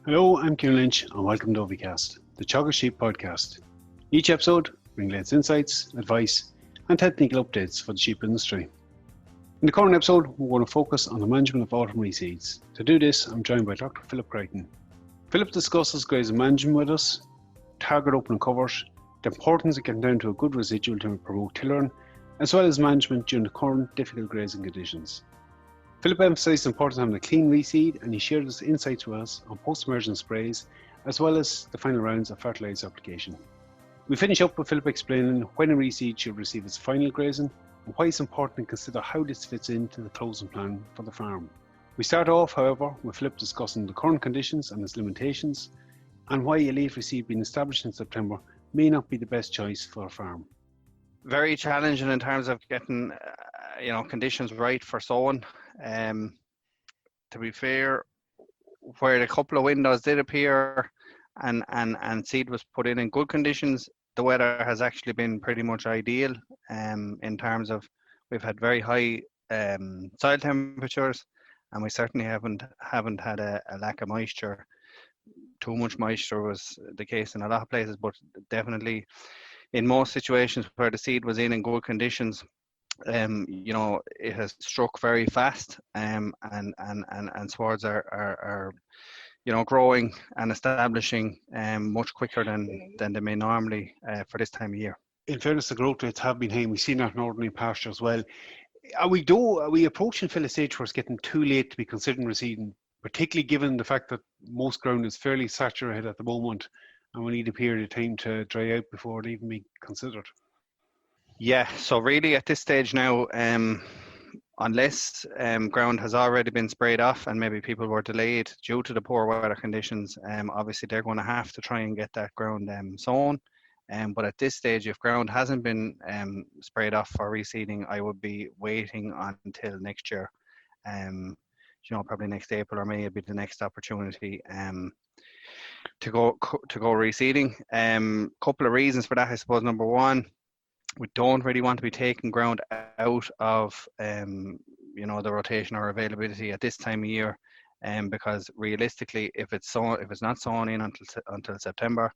Hello, I'm Ciarán Lynch and welcome to OviCast, the Teagasc Sheep podcast. Each episode brings latest insights, advice and technical updates for the sheep industry. In the current episode, we're going to focus on the management of autumn reseeds. To do this, I'm joined by Dr. Philip Creighton. Philip discusses grazing management with us, target opening covers, the importance of getting down to a good residual to promote tillering, as well as management during the current difficult grazing conditions. Philip emphasised the importance of having a clean reseed, and he shared his insights with us on post-emergence sprays, as well as the final rounds of fertiliser application. We finish up with Philip explaining when a reseed should receive its final grazing, and why it's important to consider how this fits into the closing plan for the farm. We start off, however, with Philip discussing the current conditions and its limitations, and why a late reseed being established in September may not be the best choice for a farm. Very challenging in terms of getting conditions right for sowing. To be fair, where a couple of windows did appear and seed was put in good conditions, the weather has actually been pretty much ideal in terms of we've had very high soil temperatures, and we certainly haven't had a lack of moisture. Too much moisture was the case in a lot of places, but definitely in most situations where the seed was in good conditions, it has struck very fast, and swards are growing and establishing much quicker than they may normally for this time of year. In fairness, the growth rates have been high, and we've seen that in ordinary pasture as well. Are we approaching Phil a stage where it's getting too late to be considering reseeding, particularly given the fact that most ground is fairly saturated at the moment, and we need a period of time to dry out before it even be considered? Yeah, so really at this stage now, unless ground has already been sprayed off and maybe people were delayed due to the poor weather conditions, obviously they're going to have to try and get that ground sown. But at this stage, if ground hasn't been sprayed off for reseeding, I would be waiting until next year. Probably next April or May would be the next opportunity to go reseeding. Couple of reasons for that, I suppose. Number one, we don't really want to be taking ground out of the rotation or availability at this time of year, because realistically, if it's not sown in until September,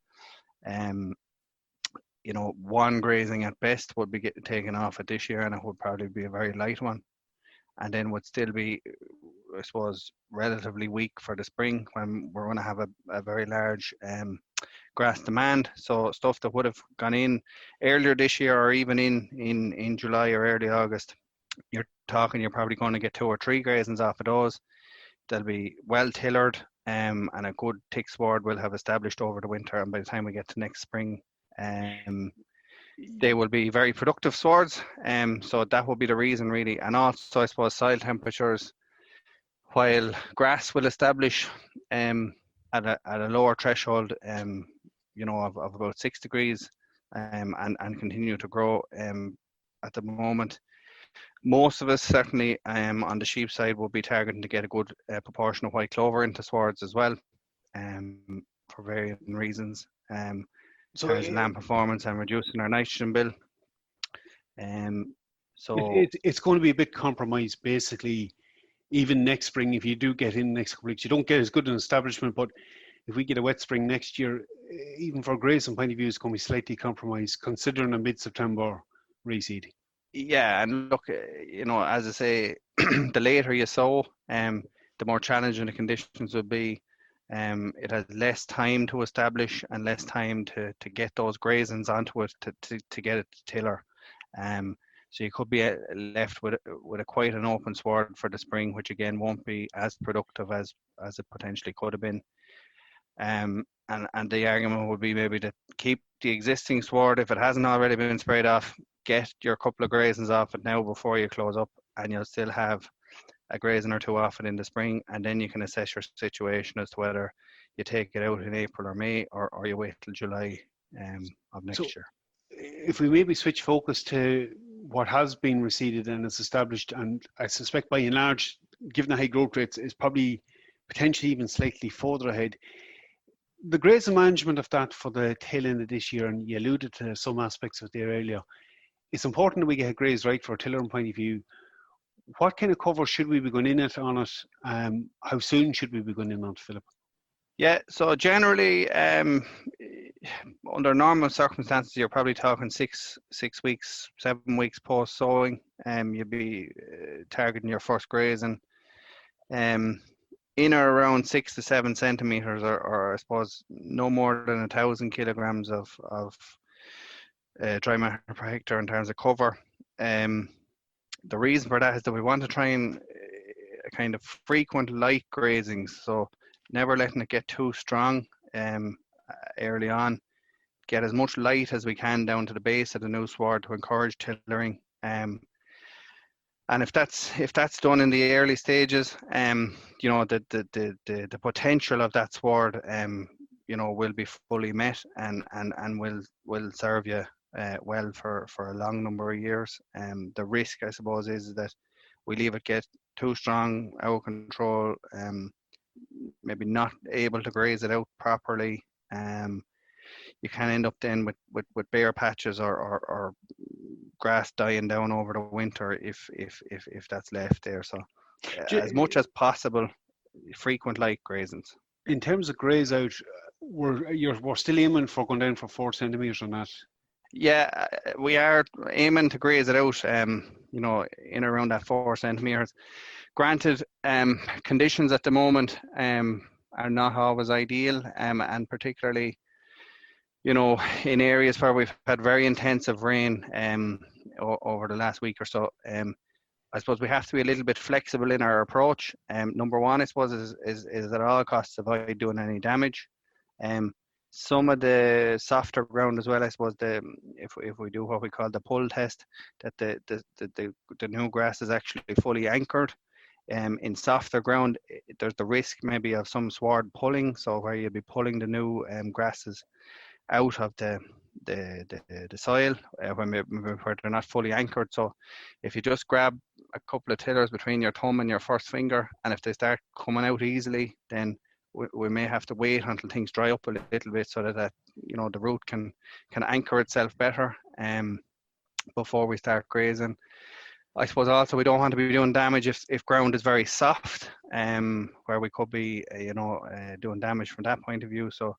one grazing at best would be getting taken off at this year, and it would probably be a very light one, and then would still be, I suppose, relatively weak for the spring when we're going to have a very large grass demand. So stuff that would have gone in earlier this year or even in July or early August, you're probably going to get 2 or 3 grazings off of those. They'll be well tillered, and a good thick sward will have established over the winter, and by the time we get to next spring, they will be very productive swards. So that will be the reason really. And also I suppose soil temperatures, while grass will establish at a lower threshold of about 6 degrees and continue to grow at the moment, most of us certainly on the sheep side will be targeting to get a good proportion of white clover into swards as well, for varying reasons. So there's land performance and reducing our nitrogen bill. So it's going to be a bit compromised basically. Even next spring, if you do get in the next couple of weeks, you don't get as good an establishment, but if we get a wet spring next year, even for grazing point of view, it's going to be slightly compromised considering a mid-September reseed. Yeah, and look, as I say, the later you sow, the more challenging the conditions will be. It has less time to establish and less time to get those grazings onto it to get it to tiller. So you could be left with quite an open sward for the spring, which again won't be as productive as it potentially could have been. And the argument would be maybe to keep the existing sward if it hasn't already been sprayed off. Get your couple of grazings off it now before you close up, and you'll still have a grazing or 2 off it in the spring, and then you can assess your situation as to whether you take it out in April or May, or you wait till July of next year. If we maybe switch focus to what has been reseeded and is established, and I suspect by and large, given the high growth rates, is probably potentially even slightly further ahead. The grazing management of that for the tail end of this year, and you alluded to some aspects of it there earlier, it's important that we get grazed right for a tillering point of view. What kind of cover should we be going in on it? How soon should we be going in on it, Philip? Yeah, so generally, under normal circumstances, you're probably talking 6 weeks, 7 weeks post sowing. You'd be targeting your first grazing. In or around 6 to 7 centimeters, or I suppose no more than 1,000 kilograms of dry matter per hectare in terms of cover. The reason for that is that we want to try and kind of frequent light grazings, so never letting it get too strong early on. Get as much light as we can down to the base of the new sward to encourage tillering. And if that's done in the early stages, the potential of that sward, will be fully met and will serve you well for a long number of years. The risk, I suppose, is that we leave it get too strong, out of control, maybe not able to graze it out properly. You can end up then with bare patches or grass dying down over the winter if that's left there. So as much as possible, frequent light grazings. In terms of graze out, we're still aiming for going down for 4 centimeters on that. Yeah, we are aiming to graze it out, in around that 4 centimeters. Granted, conditions at the moment are not always ideal, and particularly, in areas where we've had very intensive rain over the last week or so. I suppose we have to be a little bit flexible in our approach. Number one, I suppose, is at all costs avoid doing any damage. Some of the softer ground as well, I suppose, if we do what we call the pull test, that the new grass is actually fully anchored. In softer ground, there's the risk maybe of some sward pulling, so where you'll be pulling the new grasses out of the soil when they're not fully anchored. So if you just grab a couple of tillers between your thumb and your first finger, and if they start coming out easily, then we may have to wait until things dry up a little bit so that the root can anchor itself better before we start grazing. I suppose also we don't want to be doing damage if ground is very soft, where we could be doing damage from that point of view. So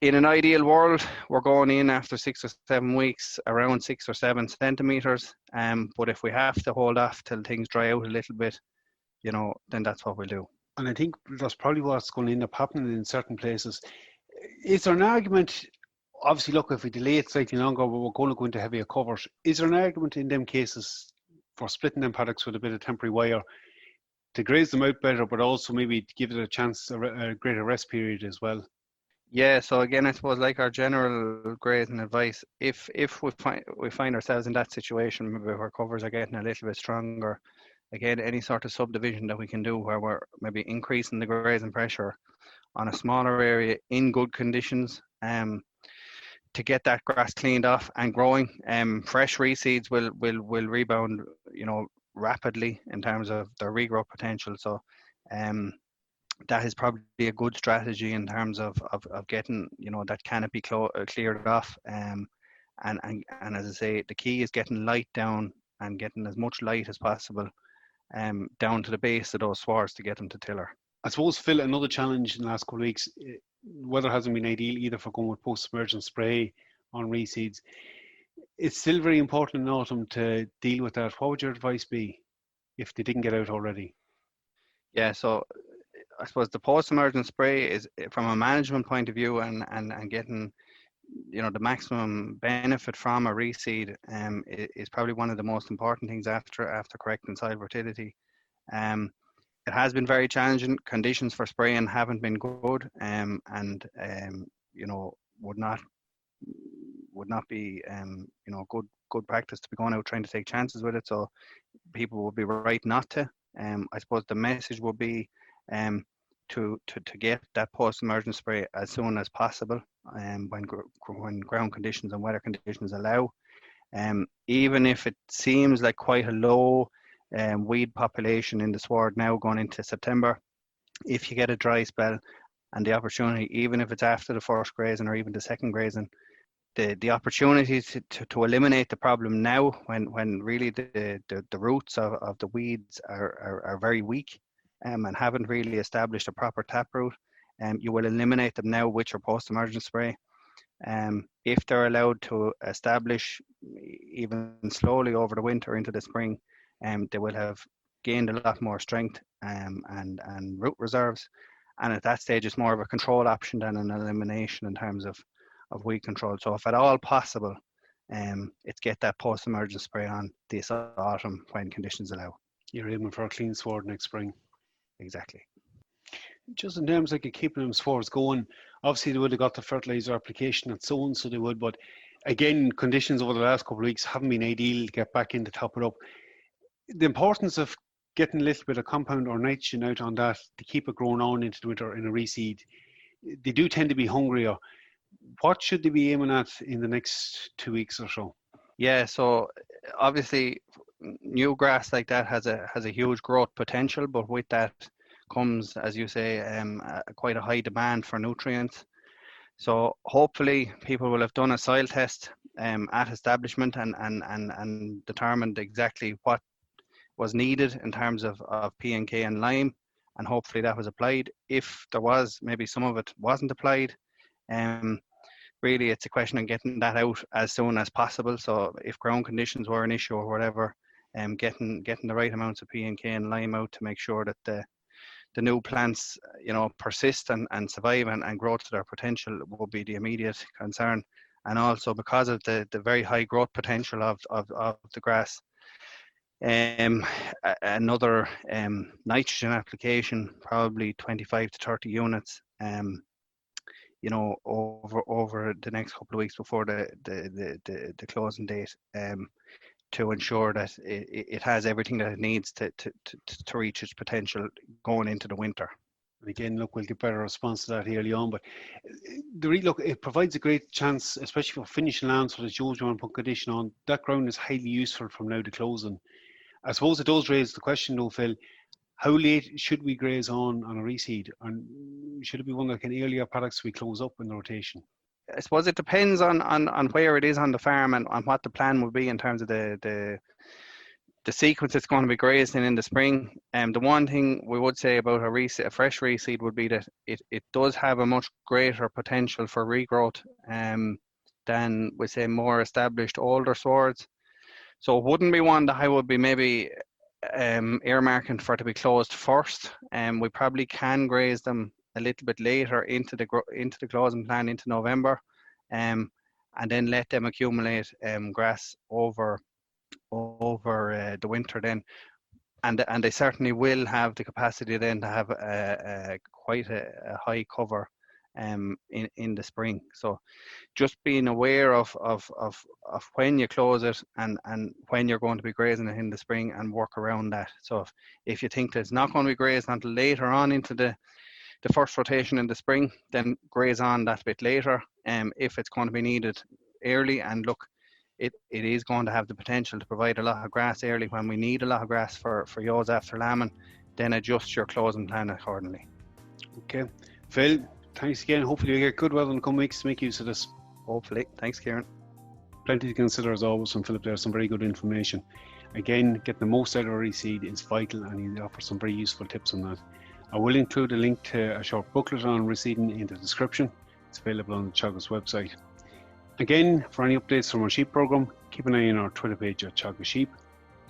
in an ideal world, we're going in after 6 or 7 weeks around 6 or 7 centimeters. But if we have to hold off till things dry out a little bit, then that's what we'll do. And I think that's probably what's going to end up happening in certain places. Is there an argument, obviously, look, if we delay it slightly longer, we're going to go into heavier covers. Is there an argument in them cases for splitting them paddocks with a bit of temporary wire to graze them out better, but also maybe to give it a chance, a greater rest period as well? Yeah, so again, I suppose like our general grazing advice, if we find ourselves in that situation, maybe our covers are getting a little bit stronger, again, any sort of subdivision that we can do where we're maybe increasing the grazing pressure on a smaller area in good conditions, to get that grass cleaned off and growing. Fresh reseeds will rebound, rapidly in terms of their regrowth potential. So that is probably a good strategy in terms of getting that canopy cleared off. And as I say, the key is getting light down and getting as much light as possible down to the base of those swards to get them to tiller. I suppose, Phil, another challenge in the last couple of weeks, weather hasn't been ideal either for going with post-emergence spray on reseeds. It's still very important in autumn to deal with that. What would your advice be if they didn't get out already? Yeah, so I suppose the post-emergence spray is, from a management point of view, and getting the maximum benefit from a reseed is probably one of the most important things after correcting soil fertility. It has been very challenging. Conditions for spraying haven't been good, and would not be good practice to be going out trying to take chances with it. So people would be right not to. I suppose the message would be to get that post-emergence spray as soon as possible, when ground conditions and weather conditions allow. Even if it seems like quite a low weed population in the sward now going into September, if you get a dry spell and the opportunity, even if it's after the first grazing or even the second grazing, the opportunity to eliminate the problem now, when really the roots of the weeds are very weak, and haven't really established a proper taproot, you will eliminate them now with your post-emergence spray. If they're allowed to establish even slowly over the winter into the spring, they will have gained a lot more strength and root reserves. And at that stage, it's more of a control option than an elimination in terms of weed control. So if at all possible, it's get that post-emergence spray on this autumn when conditions allow. You're aiming for a clean sward next spring. Exactly. Just in terms of keeping them swards going, obviously they would have got the fertiliser application and so on, so they would, but again, conditions over the last couple of weeks haven't been ideal to get back in to top it up. The importance of getting a little bit of compound or nitrogen out on that to keep it growing on into the winter in a reseed, they do tend to be hungrier. What should they be aiming at in the next 2 weeks or so? Yeah, so obviously new grass like that has a huge growth potential, but with that comes, as you say, quite a high demand for nutrients. So hopefully people will have done a soil test at establishment and determined exactly what was needed in terms of P&K and lime, and hopefully that was applied. If there was, maybe some of it wasn't applied, really it's a question of getting that out as soon as possible. So if ground conditions were an issue or whatever, getting the right amounts of P&K and lime out to make sure that the new plants, persist and survive and grow to their potential will be the immediate concern. And also because of the very high growth potential of the grass, another nitrogen application, probably 25 to 30 units, over the next couple of weeks before the closing date, to ensure that it has everything that it needs to reach its potential going into the winter. And again, look, we'll get better response to that early on, but it provides a great chance, especially for finishing lands where the Joes want to put condition on. That ground is highly useful from now to closing. I suppose it does raise the question though, Phil, how late should we graze on a reseed? And should it be one of the earlier products we close up in the rotation? I suppose it depends on where it is on the farm and on what the plan would be in terms of the sequence it's going to be grazed in the spring. The one thing we would say about a fresh reseed would be that it does have a much greater potential for regrowth than, we say, more established older swords. So it wouldn't be one that I would be maybe earmarking for to be closed first. We probably can graze them a little bit later into the closing plan into November, and then let them accumulate grass over the winter then, and they certainly will have the capacity then to have quite a high cover in the spring. So just being aware of when you close it and when you're going to be grazing it in the spring and work around that. So if you think that it's not going to be grazed until later on into the first rotation in the spring, then graze on that bit later. If it's going to be needed early, and look, it is going to have the potential to provide a lot of grass early when we need a lot of grass for yos after lambing, then adjust your closing plan accordingly. Okay, Phil, thanks again. Hopefully you get good weather in the coming weeks to make use of this. Hopefully. Thanks, Ciarán. Plenty to consider as always from Philip there, some very good information. Again, getting the most out of a reseed is vital, and he offers some very useful tips on that. I will include a link to a short booklet on reseeding in the description. It's available on the Teagasc website. Again, for any updates from our sheep program, keep an eye on our Twitter page at Teagasc Sheep.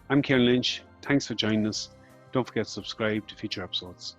I'm Ciarán Lynch. Thanks for joining us. Don't forget to subscribe to future episodes.